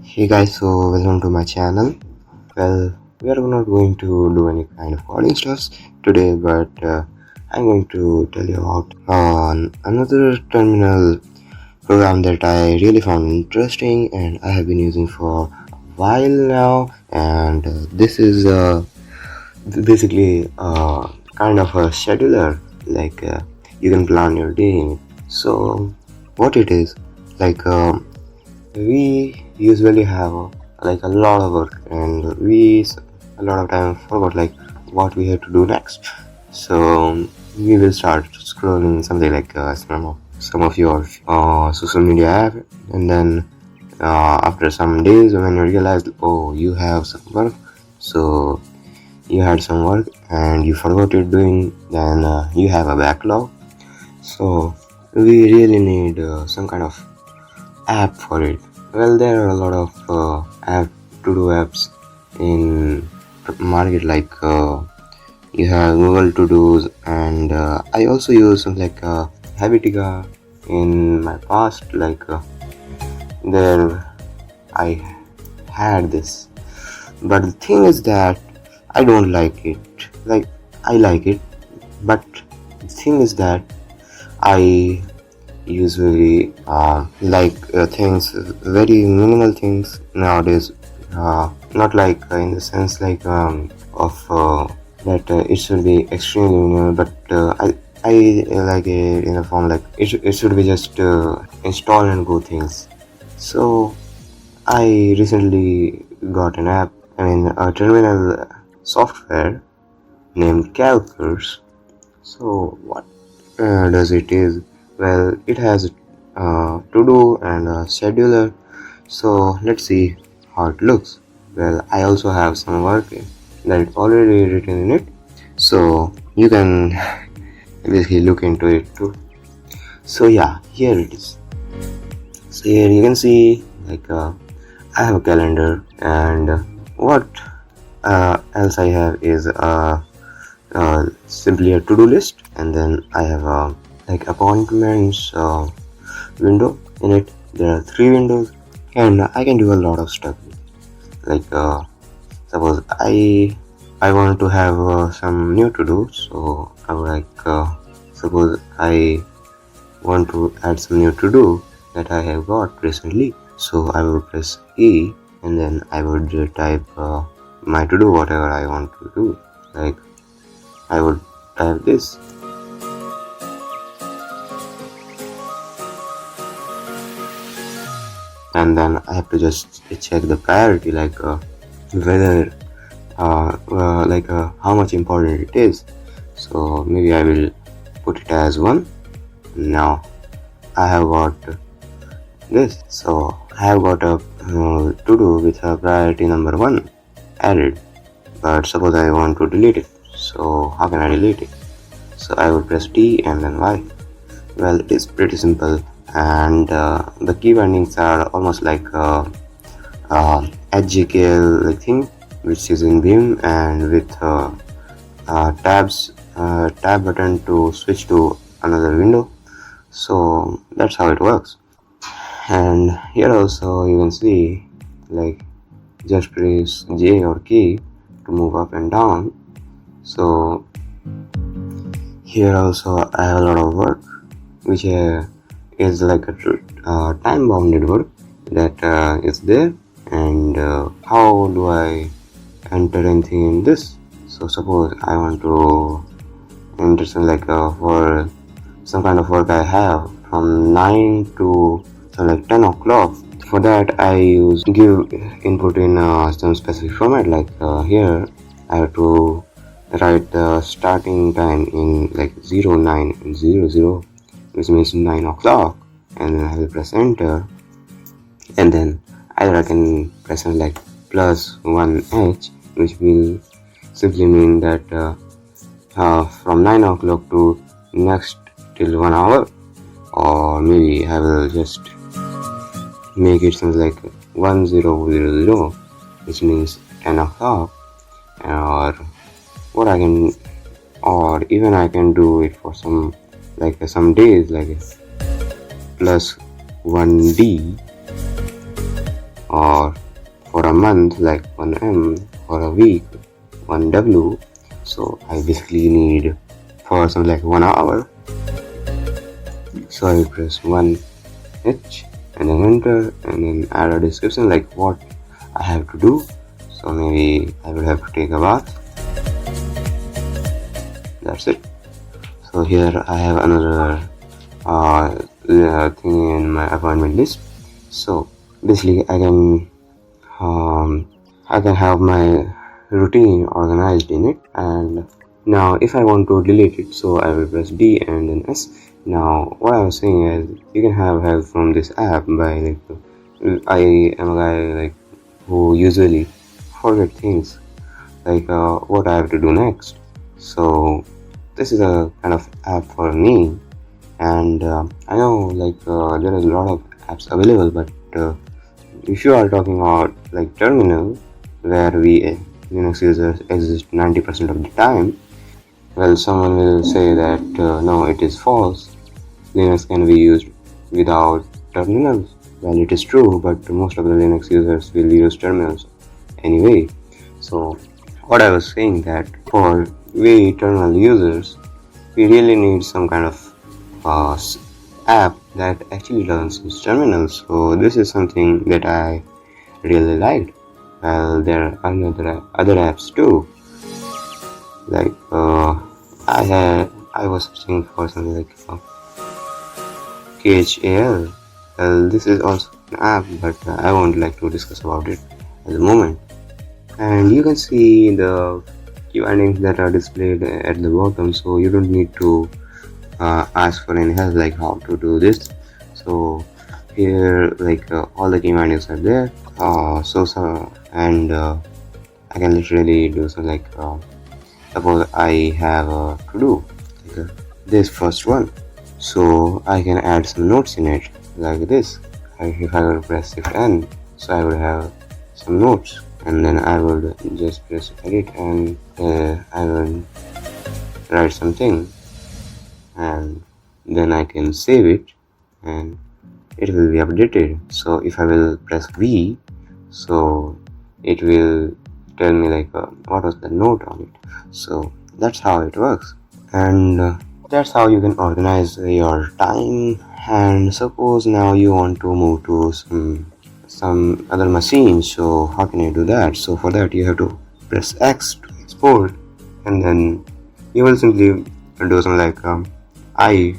Hey guys, so welcome to my channel. Well, we are not going to do any kind of coding stuff today, but I'm going to tell you about another terminal program that I really found interesting and I have been using for a while now. And this is basically kind of a scheduler, like you can plan your day in it. So, what it is, like. We usually have like a lot of work and a lot of time forgot like what we have to do next. So we will start scrolling something like some of your social media app, and then after some days when you realize, oh, you have some work, so you had some work and you forgot it doing, then you have a backlog. So we really need some kind of app for it. Well, there are a lot of to-do apps in market, like you have Google To-dos, and I also use something like Habitica in my past. Like there, I had this, but the thing is that I don't like it. Like I like it, but the thing is that I usually like things, very minimal things nowadays, not like in the sense like of that it should be extremely minimal, but I like it in a form like it should be just install and go things. So I recently got an app, a terminal software named calcurse. So what does it is? Well, it has to do and a scheduler. So let's see how it looks. Well, I also have some work that is already written in it, so you can basically look into it too. So yeah, here it is. So here you can see like I have a calendar, and what else I have is simply a to-do list, and then I have a like appointments window. In it there are 3 windows, and I can do a lot of stuff. Like suppose I want to have some new to do, so I would like suppose I want to add some new to do that I have got recently, so I will press E, and then I would type my to do, whatever I want to do. Like I would type this, and then I have to just check the priority, like whether how much important it is. So maybe I will put it as 1. Now I have got this, so I have got a to do with a priority number 1 added, but suppose I want to delete it. So how can I delete it? So I will press T and then Y. Well, it is pretty simple, and the key bindings are almost like HGKL like thing, which is in Vim, and with tab button to switch to another window. So that's how it works. And here also you can see, like, just press J or key to move up and down. So here also I have a lot of work, which is like a time bounded work that is there. And how do I enter anything in this? So suppose I want to enter something like for some kind of work I have from 9 to like 10 o'clock. For that I give input in some specific format, like here I have to write the starting time in like 0900, which means 9 o'clock, and then I will press enter, and then either I can press like +1h, which will simply mean that from 9 o'clock to next till 1 hour, or maybe I will just make it something like 1000, which means 10 o'clock, or what I can, or even I can do it for some days, like +1d, or for a month like 1M, for a week 1W. So I basically need for something like 1 hour. So I press 1H and then enter and then add a description like what I have to do. So maybe I will have to take a bath. That's it. So here I have another thing in my appointment list. So basically I can have my routine organized in it. And now if I want to delete it, so I will press D and then S. Now what I was saying is you can have help from this app by I am a guy who usually forget things what I have to do next. So this is a kind of app for me, and I know there is a lot of apps available, but if you are talking about terminal where we Linux users exist 90% of the time, well, someone will say that no, it is false. Linux can be used without terminals. Well, it is true, but most of the Linux users will use terminals anyway. So what I was saying that for we terminal users, we really need some kind of app that actually runs in terminals. So this is something that I really liked. Well, there are other apps too. I was searching for something like KHAL. Well, this is also an app, but I won't like to discuss about it at the moment. And you can see the key bindings that are displayed at the bottom, so you don't need to ask for any help like how to do this. So here all the key bindings are there. I can literally do something suppose I have to do this first one, so I can add some notes in it like this. If I will press Shift N, so I will have some notes, and then I will just press edit and I will write something, and then I can save it and it will be updated. So if I will press V, so it will tell me what was the note on it. So that's how it works, and that's how you can organize your time. And suppose now you want to move to some other machine, so how can you do that? So for that you have to press X to export, and then you will simply do something I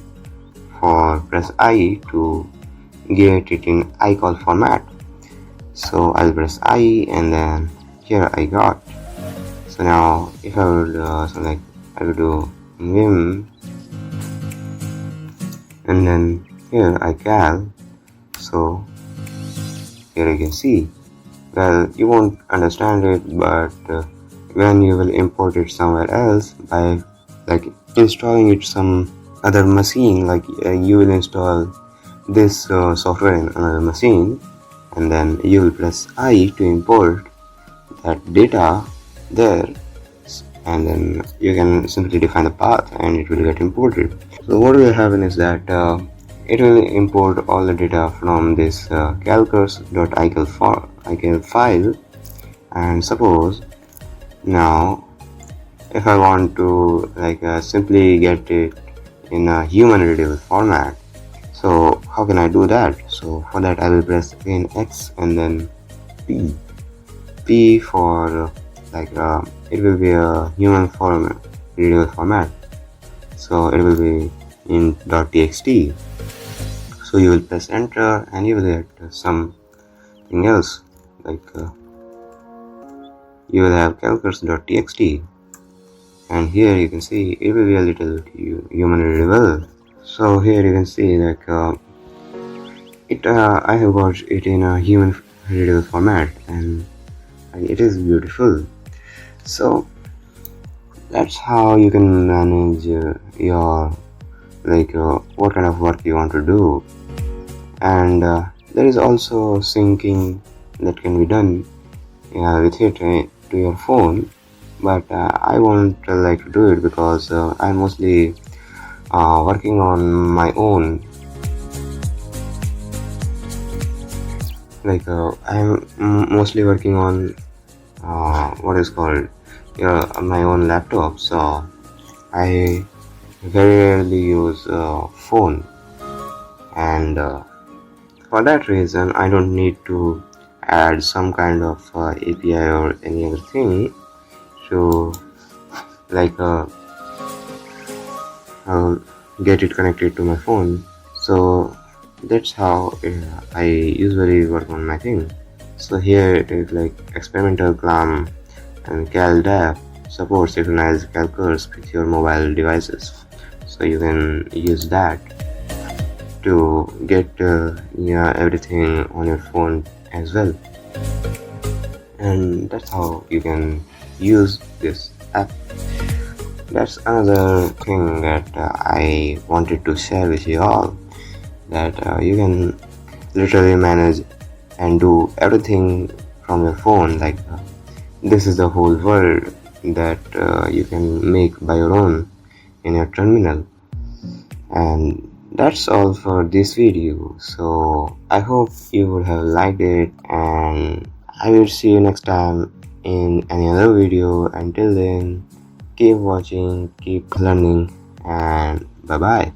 for press I to get it in icon format. So I'll press I, and then here I got. So now if I would I will do vim, and then here I cal. So here you can see, well, you won't understand it, but when you will import it somewhere else by installing it some other machine, you will install this software in another machine, and then you will press I to import that data there, and then you can simply define the path and it will get imported. So what will happen is that it will import all the data from this calcurse.icl file. And suppose now if I want to simply get it in a human readable format, so how can I do that? So for that I will press again X and then P for it will be a human format, readable format, so it will be in .txt. So you will press enter and you will get something else, you will have calcurse.txt, and here you can see it will be a little human readable. So here you can see I have got it in a human readable format, and it is beautiful. So that's how you can manage your what kind of work you want to do. And there is also syncing that can be done with it to your phone, but I won't like to do it because I'm mostly working on my own. like I'm mostly working on what is called my own laptop, so I very rarely use phone, and for that reason I don't need to add some kind of API or any other thing to like get it connected to my phone. So that's how I usually work on my thing. So here it is like experimental clam and CalDAP supports synchronize calcurse with your mobile devices. So you can use that to get everything on your phone as well. And that's how you can use this app. That's another thing that I wanted to share with you all, that you can literally manage and do everything from your phone. Like this is the whole world that you can make by your own in your terminal. And that's all for this video, so I hope you would have liked it, and I will see you next time in another video. Until then, keep watching, keep learning, and bye bye.